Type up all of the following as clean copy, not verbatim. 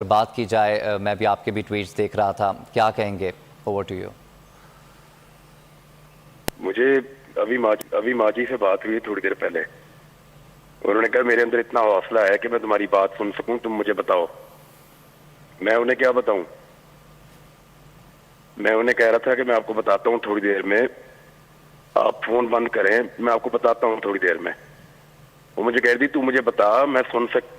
बात की जाए, मैं भी आपके भी ट्वीट्स देख रहा था, क्या कहेंगे? Over to you. मुझे अभी माजी से बात हुई थोड़ी देर पहले। उन्होंने कहा मेरे अंदर इतना हौसला है कि मैं तुम्हारी बात सुन सकूं, तुम मुझे बताओ। मैं उन्हें क्या बताऊं? मैं उन्हें कह रहा था कि मैं आपको बताता हूं थोड़ी देर में, आप फोन बंद करें, मैं आपको बताता हूं थोड़ी देर में। वो मुझे कह रही तू मुझे बता, मैं सुन सक।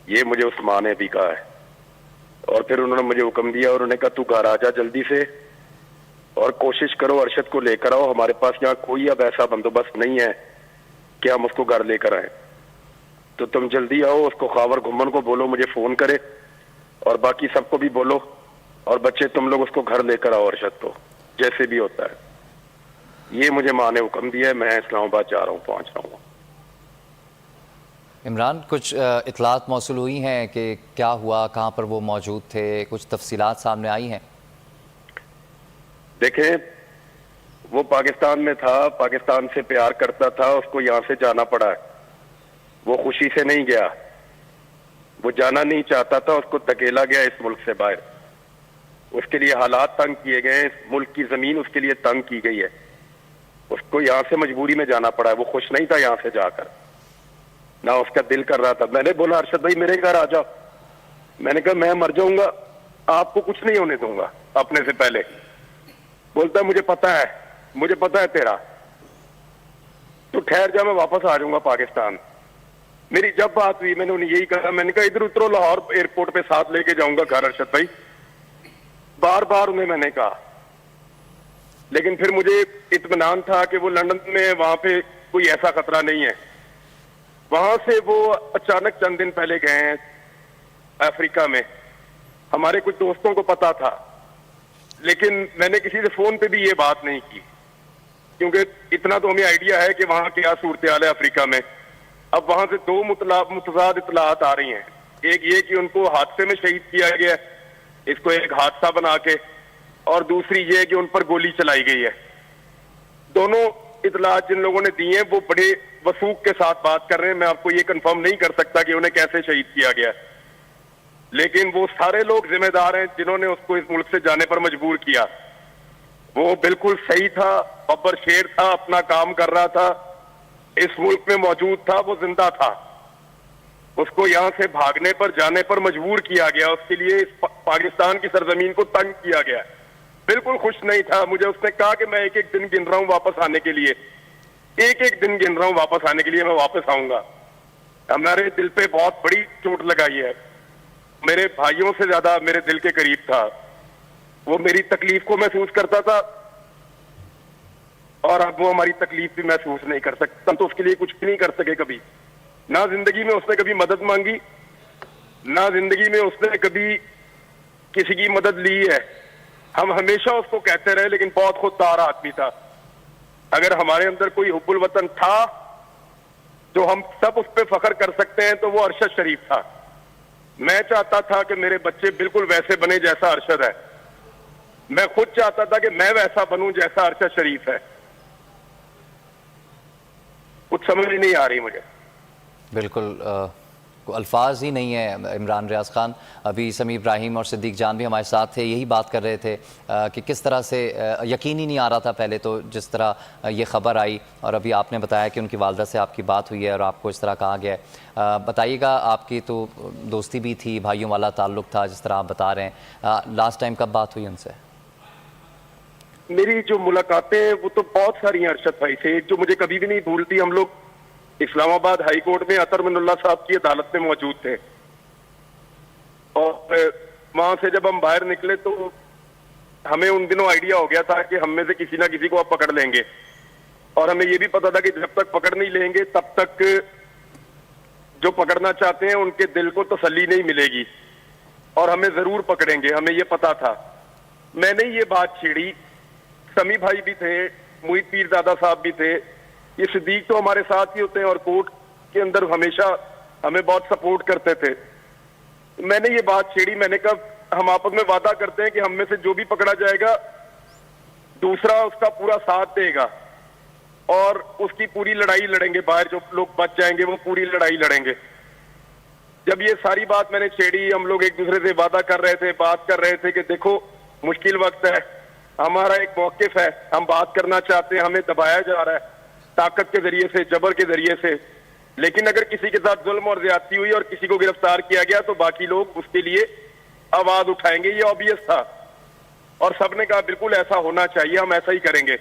ये मुझे उस माँ ने भी कहा है। और फिर उन्होंने मुझे हुक्म दिया और उन्होंने कहा तू घर आ जा जल्दी से और कोशिश करो अरशद को लेकर आओ। हमारे पास यहाँ कोई अब ऐसा बंदोबस्त नहीं है कि हम उसको घर लेकर आए, तो तुम जल्दी आओ। उसको खावर घुमन को बोलो मुझे फोन करे, और बाकी सबको भी बोलो, और बच्चे तुम लोग उसको घर लेकर आओ अरशद को, जैसे भी होता है। ये मुझे माँ ने हुक्म दिया है। मैं इस्लामाबाद जा रहा हूँ, पहुंच रहा हूँ। इमरान, कुछ इतलात मौसूल हुई हैं कि क्या हुआ, कहाँ पर वो मौजूद थे? कुछ तफसीलात सामने आई हैं? देखें, वो पाकिस्तान में था, पाकिस्तान से प्यार करता था, उसको यहाँ से जाना पड़ा है। वो खुशी से नहीं गया, वो जाना नहीं चाहता था, उसको धकेला गया इस मुल्क से बाहर। उसके लिए हालात तंग किए गए, इस मुल्क की जमीन उसके लिए तंग की गई है। उसको यहाँ से मजबूरी में जाना पड़ा है। वो खुश नहीं था यहाँ से जाकर, ना उसका दिल कर रहा था। मैंने बोला अरशद भाई मेरे घर आ जाओ। मैंने कहा मैं मर जाऊंगा, आपको कुछ नहीं होने दूंगा अपने से पहले। बोलता मुझे पता है, मुझे पता है तेरा, तो ठहर जा, मैं वापस आ जाऊंगा पाकिस्तान। मेरी जब बात हुई मैंने उन्हें यही कहा, मैंने कहा इधर उतरो, लाहौर एयरपोर्ट पे साथ लेके जाऊंगा घर अरशद भाई। बार बार उन्हें मैंने कहा, लेकिन फिर मुझे इत्मीनान था कि वो लंदन में, वहां पे कोई ऐसा खतरा नहीं है। वहां से वो अचानक चंद दिन पहले गए हैं अफ्रीका में। हमारे कुछ दोस्तों को पता था, लेकिन मैंने किसी से फोन पे भी ये बात नहीं की, क्योंकि इतना तो हमें आइडिया है कि वहां क्या सूरत हाल है अफ्रीका में। अब वहां से दो मुतजाद इतलात आ रही हैं। एक ये कि उनको हादसे में शहीद किया गया, इसको एक हादसा बना के, और दूसरी ये कि उन पर गोली चलाई गई है। दोनों इतलात जिन लोगों ने दी हैं वो बड़े वसूख के साथ बात कर रहे हैं। मैं आपको ये कंफर्म नहीं कर सकता कि उन्हें कैसे शहीद किया गया, लेकिन वो सारे लोग जिम्मेदार हैं जिन्होंने उसको इस मुल्क से जाने पर मजबूर किया। वो बिल्कुल सही था, बब्बर शेर था, अपना काम कर रहा था, इस मुल्क में मौजूद था, वो जिंदा था। उसको यहां से भागने पर, जाने पर मजबूर किया गया। उसके लिए इस पाकिस्तान की सरजमीन को तंग किया गया। बिल्कुल खुश नहीं था। मुझे उसने कहा कि मैं एक एक दिन गिन रहा हूं वापस आने के लिए, एक एक दिन गिन रहा हूं वापस आने के लिए, मैं वापस आऊंगा। हमारे दिल पे बहुत बड़ी चोट लगाई है। मेरे भाइयों से ज्यादा मेरे दिल के करीब था। वो मेरी तकलीफ को महसूस करता था, और अब वो हमारी तकलीफ भी महसूस नहीं कर सकता। हम तो उसके लिए कुछ भी नहीं कर सके कभी। ना जिंदगी में उसने कभी मदद मांगी, ना जिंदगी में उसने कभी किसी की मदद ली है। हम हमेशा उसको कहते रहे, लेकिन बहुत खुददार आदमी था। अगर हमारे अंदर कोई हुब्बुल वतन था जो हम सब उस पर फख्र कर सकते हैं, तो वो अरशद शरीफ था। मैं चाहता था कि मेरे बच्चे बिल्कुल वैसे बने जैसा अरशद है। मैं खुद चाहता था कि मैं वैसा बनूं जैसा अरशद शरीफ है। कुछ समझ ही नहीं आ रही मुझे। बिल्कुल अल्फाज ही नहीं है इमरान रियाज खान। अभी समी इब्राहिम और सिद्दीक जान भी हमारे साथ थे, यही बात कर रहे थे कि किस तरह से यकीन ही नहीं आ रहा था पहले तो, जिस तरह ये ख़बर आई, और अभी आपने बताया कि उनकी वालदा से आपकी बात हुई है और आपको इस तरह कहा गया है। बताइएगा, आपकी तो दोस्ती भी थी, भाइयों वाला ताल्लुक़ था जिस तरह आप बता रहे हैं। लास्ट टाइम कब बात हुई उनसे? मेरी जो मुलाकातें हैं वो तो बहुत सारी हैं अरशद भाई से। जो मुझे कभी भी नहीं भूलती, हम लोग इस्लामाबाद हाई कोर्ट में अतर मिनुल्लाह साहब की अदालत में मौजूद थे, और वहां से जब हम बाहर निकले तो हमें उन दिनों आइडिया हो गया था कि हम में से किसी ना किसी को आप पकड़ लेंगे, और हमें यह भी पता था कि जब तक पकड़ नहीं लेंगे तब तक जो पकड़ना चाहते हैं उनके दिल को तसल्ली नहीं मिलेगी, और हमें जरूर पकड़ेंगे, हमें यह पता था। मैंने ये बात छेड़ी, समी भाई भी थे, मुईद पीरजादा साहब भी थे, ये सिद्दीक तो हमारे साथ ही होते हैं और कोर्ट के अंदर हमेशा हमें बहुत सपोर्ट करते थे। मैंने ये बात छेड़ी, मैंने कहा हम आपस में वादा करते हैं कि हम में से जो भी पकड़ा जाएगा दूसरा उसका पूरा साथ देगा। और उसकी पूरी लड़ाई लड़ेंगे, बाहर जो लोग बच जाएंगे वो पूरी लड़ाई लड़ेंगे। जब ये सारी बात मैंने छेड़ी, हम लोग एक दूसरे से वादा कर रहे थे, बात कर रहे थे कि देखो मुश्किल वक्त है, हमारा एक मौकिफ है, हम बात करना चाहते हैं, हमें दबाया जा रहा है ताकत के जरिए से, जबर के जरिए से, लेकिन अगर किसी के साथ जुल्म और ज्यादती हुई और किसी को गिरफ्तार किया गया तो बाकी लोग उसके लिए आवाज उठाएंगे, ये ऑब्वियस था। और सबने कहा बिल्कुल ऐसा होना चाहिए, हम ऐसा ही करेंगे।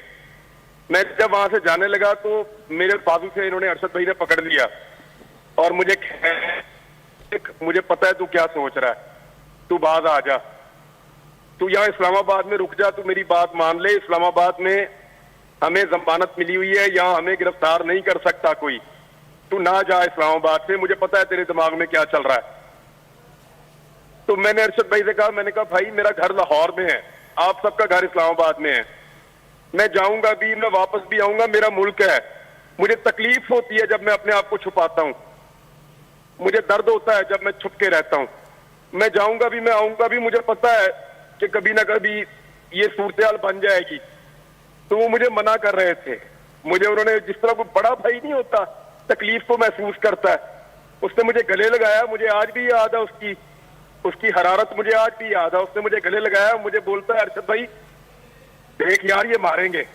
मैं जब वहां से जाने लगा तो मेरे बाजू से इन्होंने, अरशद भाई ने पकड़ लिया और मुझे पता है तू क्या सोच रहा है, तू बाहर आ जा, तू यहाँ इस्लामाबाद में रुक जा, तू मेरी बात मान ले, इस्लामाबाद में हमें जमानत मिली हुई है, यहाँ हमें गिरफ्तार नहीं कर सकता कोई, तू ना जा इस्लामाबाद से, मुझे पता है तेरे दिमाग में क्या चल रहा है। तो मैंने अरशद भाई से कहा, मैंने कहा भाई मेरा घर लाहौर में है, आप सबका घर इस्लामाबाद में है, मैं जाऊंगा भी, मैं वापस भी आऊंगा, मेरा मुल्क है, मुझे तकलीफ होती है जब मैं अपने आप को छुपाता हूं, मुझे दर्द होता है जब मैं छुप के रहता हूं, मैं जाऊंगा भी, मैं आऊंगा भी, मुझे पता है कि कभी ना कभी ये सूरत बन जाएगी। तो वो मुझे मना कर रहे थे, मुझे उन्होंने, जिस तरह कोई बड़ा भाई नहीं होता तकलीफ को महसूस करता है, उसने मुझे गले लगाया, मुझे आज भी याद है उसकी हरारत, मुझे आज भी याद है। उसने मुझे गले लगाया, मुझे बोलता है अरशद भाई देख यार ये मारेंगे,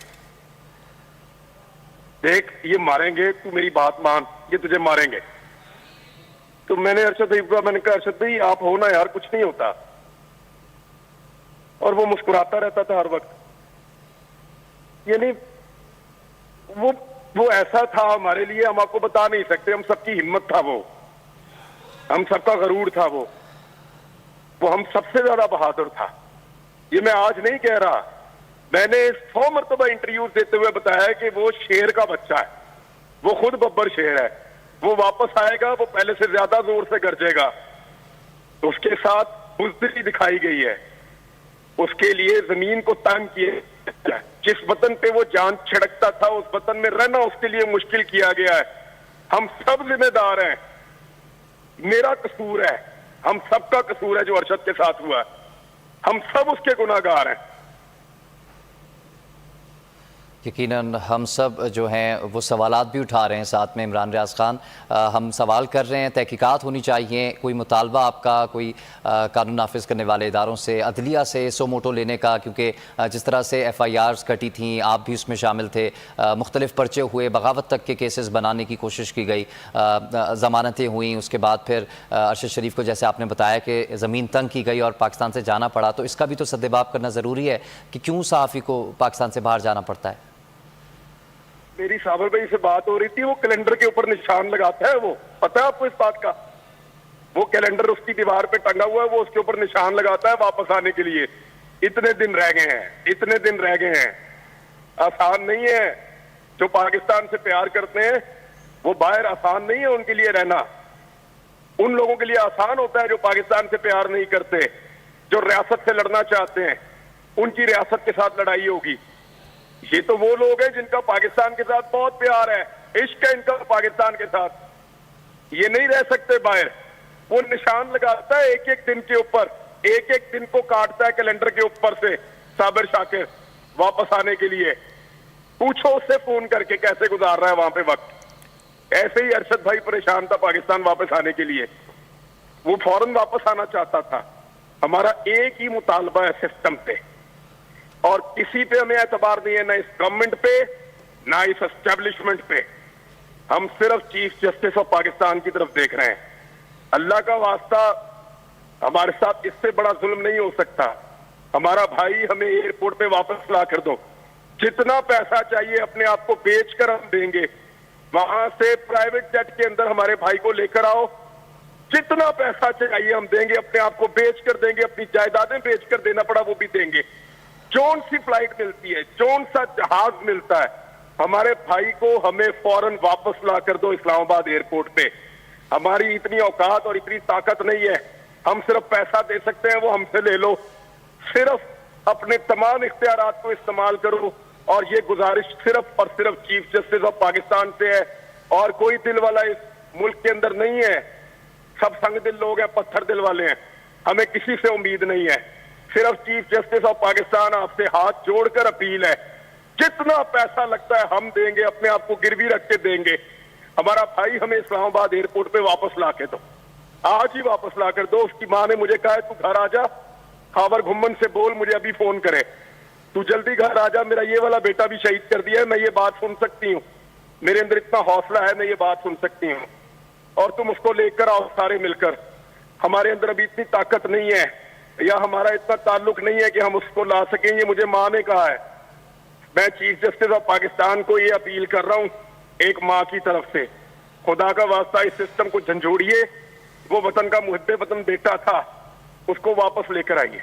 देख ये मारेंगे, तू मेरी बात मान, ये तुझे मारेंगे। तो मैंने अरशद भाई को, मैंने कहा अरशद भाई आप हो ना यार, कुछ नहीं होता। और वो मुस्कुराता रहता था हर वक्त, यानी वो ऐसा था हमारे लिए, हम आपको बता नहीं सकते, हम सबकी हिम्मत था वो, हम सबका गरूर था वो हम सबसे ज्यादा बहादुर था। ये मैं आज नहीं कह रहा, मैंने 100 मरतबा इंटरव्यू देते हुए बताया कि वो शेर का बच्चा है, वो खुद बब्बर शेर है, वो वापस आएगा, वो पहले से ज्यादा जोर से गरजेगा। तो उसके साथ बुज़दिली दिखाई गई है, उसके लिए जमीन को तंग किया, जिस वतन पे वो जान छिड़कता था उस वतन में रहना उसके लिए मुश्किल किया गया है। हम सब जिम्मेदार हैं, मेरा कसूर है, हम सबका कसूर है जो अरशद के साथ हुआ है, हम सब उसके गुनाहगार हैं। यकीनन हम सब जो हैं वो सवालात भी उठा रहे हैं, साथ में इमरान रियाज खान हम सवाल कर रहे हैं, तहकीकात होनी चाहिए, कोई मुतालबा आपका कोई कानून नाफिज करने वाले इदारों से, अदलिया से सो मोटो लेने का, क्योंकि जिस तरह से FIRs कटी थी, आप भी उसमें शामिल थे, मुख्तलिफ पर्चे हुए, बगावत तक के केसेस बनाने की कोशिश की गई, ज़मानतें हुई, उसके बाद फिर अरशद शरीफ को जैसे आपने बताया कि ज़मीन तंग की गई और पाकिस्तान से जाना पड़ा। तो इसका भी तो सद्देबाब करना ज़रूरी है कि क्यों सहाफ़ी को पाकिस्तान से बाहर जाना पड़ता है। मेरी साबर भाई से बात हो रही थी, वो कैलेंडर के ऊपर निशान लगाता है, वो पता है आपको इस बात का, वो कैलेंडर उसकी दीवार पे टंगा हुआ है, वो उसके ऊपर निशान लगाता है वापस आने के लिए। इतने दिन रह गए हैं, इतने दिन रह गए हैं, आसान नहीं है। जो पाकिस्तान से प्यार करते हैं वो बाहर आसान नहीं है उनके लिए रहना, उन लोगों के लिए आसान होता है जो पाकिस्तान से प्यार नहीं करते, जो रियासत से लड़ना चाहते हैं, उनकी रियासत के साथ लड़ाई होगी। ये तो वो लोग हैं जिनका पाकिस्तान के साथ बहुत प्यार है, इश्क है इनका पाकिस्तान के साथ, ये नहीं रह सकते बाहर। वो निशान लगाता है एक एक दिन के ऊपर, एक एक दिन को काटता है कैलेंडर के ऊपर से साबिर शाकिर वापस आने के लिए। पूछो उससे फोन करके कैसे गुजार रहा है वहां पे वक्त। ऐसे ही अरशद भाई परेशान था पाकिस्तान वापस आने के लिए, वो फौरन वापस आना चाहता था। हमारा एक ही मुतालबा है सिस्टम पे, और किसी पे हमें एतबार नहीं है, ना इस गवर्नमेंट पे ना इस एस्टेब्लिशमेंट पे। हम सिर्फ चीफ जस्टिस ऑफ पाकिस्तान की तरफ देख रहे हैं। अल्लाह का वास्ता हमारे साथ इससे बड़ा जुल्म नहीं हो सकता। हमारा भाई हमें एयरपोर्ट पे वापस ला कर दो, जितना पैसा चाहिए अपने आप को बेचकर हम देंगे। वहां से प्राइवेट जेट के अंदर हमारे भाई को लेकर आओ, जितना पैसा चाहिए हम देंगे, अपने आप को बेचकर देंगे, अपनी जायदादें बेचकर देना पड़ा वो भी देंगे। जोन सी फ्लाइट मिलती है, जोन सा जहाज मिलता है, हमारे भाई को हमें फौरन वापस ला कर दो इस्लामाबाद एयरपोर्ट पे। हमारी इतनी औकात और इतनी ताकत नहीं है, हम सिर्फ पैसा दे सकते हैं, वो हमसे ले लो। सिर्फ अपने तमाम इख्तियारात को इस्तेमाल करो, और ये गुजारिश सिर्फ और सिर्फ चीफ जस्टिस ऑफ पाकिस्तान से है, और कोई दिल वाला इस मुल्क के अंदर नहीं है। सब संग दिल लोग हैं, पत्थर दिल वाले हैं, हमें किसी से उम्मीद नहीं है। सिर्फ चीफ जस्टिस ऑफ पाकिस्तान आपसे हाथ जोड़कर अपील है जितना पैसा लगता है हम देंगे, अपने आप को गिरवी रख के देंगे। हमारा भाई हमें इस्लामाबाद एयरपोर्ट पे वापस ला के दो, आज ही वापस ला कर दो। उसकी माँ ने मुझे कहा है तू घर आ जा, खावर घुम्मन से बोल मुझे अभी फोन करे, तू जल्दी घर आ जा, मेरा ये वाला बेटा भी शहीद कर दिया है, मैं ये बात सुन सकती हूँ, मेरे अंदर इतना हौसला है, मैं ये बात सुन सकती हूँ, और तुम उसको लेकर आओ सारे मिलकर। हमारे अंदर अभी इतनी ताकत नहीं है या हमारा इतना ताल्लुक नहीं है कि हम उसको ला सकें, ये मुझे माँ ने कहा है। मैं चीफ जस्टिस ऑफ पाकिस्तान को ये अपील कर रहा हूँ एक माँ की तरफ से, खुदा का वास्ता इस सिस्टम को झंझोड़िए, वो वतन का मुहब्बे वतन बेटा था, उसको वापस लेकर आइए।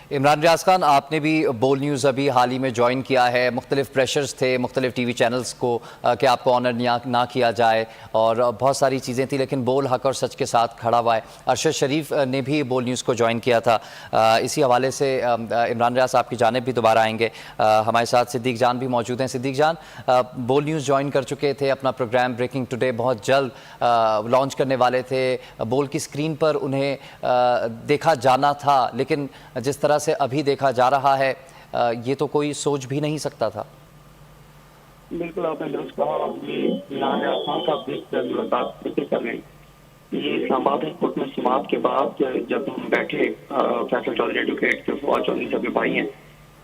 इमरान रियाज खान, आपने भी बोल न्यूज़ अभी हाल ही में ज्वाइन किया है। मुख्तलिफ प्रेशर्स थे मुख्तलिफ टीवी चैनल्स को कि आपको ऑनर ना किया जाए और बहुत सारी चीज़ें थी, लेकिन बोल हक और सच के साथ खड़ा हुआ है। अरशद शरीफ ने भी बोल न्यूज़ को ज्वाइन किया था। इसी हवाले से इमरान रियाज आपकी जानिब भी दोबारा आएंगे। हमारे साथ सिद्दीक जान भी मौजूद हैं। सिद्दीक जान, बोल न्यूज़ ज्वाइन कर चुके थे, अपना प्रोग्राम ब्रेकिंग टुडे बहुत जल्द लॉन्च करने वाले थे। बोल की स्क्रीन पर उन्हें देखा जाना था, लेकिन जिस तरह से अभी देखा जा रहा है ये तो कोई सोच भी नहीं सकता था। बिल्कुल आपने दुरुस्त कहा। ये इमरान रियाज खान का मुलाकात जिक्र कर रहे हैं। ये इस्लामाबाद एयरपोर्ट में समाप्त के बाद जब हम बैठे, फैसल चौधरी एडवोकेट जो फवाद चौधरी साहब के भाई हैं,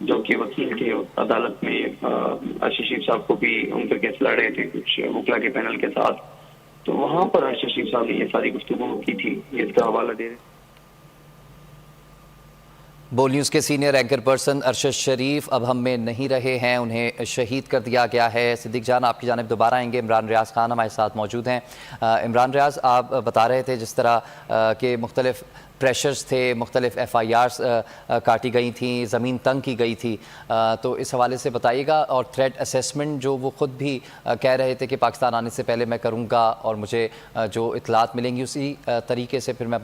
जो कि वकील थे अदालत में, अरशद शरीफ साहब को भी उनके केस लड़ रहे थे कुछ वकला के पैनल के साथ, तो वहां पर अरशद शरीफ साहब ने ये सारी गुफ्तगू की थी। ये इसका हवाला दे रहे। बोल न्यूज़ के सीनियर एंकर पर्सन अरशद शरीफ अब हम में नहीं रहे हैं, उन्हें शहीद कर दिया गया है। सिद्दीक जान, आपकी जानिब दोबारा आएंगे। इमरान रियाज खान हमारे साथ मौजूद हैं। इमरान रियाज, आप बता रहे थे जिस तरह के मुख्तलिफ प्रेशर्स थे, मुख्तलिफ FIRs काटी गई थी, ज़मीन तंग की गई थी, तो इस हवाले से बताइएगा। और थ्रेट असेसमेंट जो वो ख़ुद भी कह रहे थे कि पाकिस्तान आने से पहले मैं करूँगा और मुझे जो इतलात मिलेंगी उसी तरीके से फिर मैं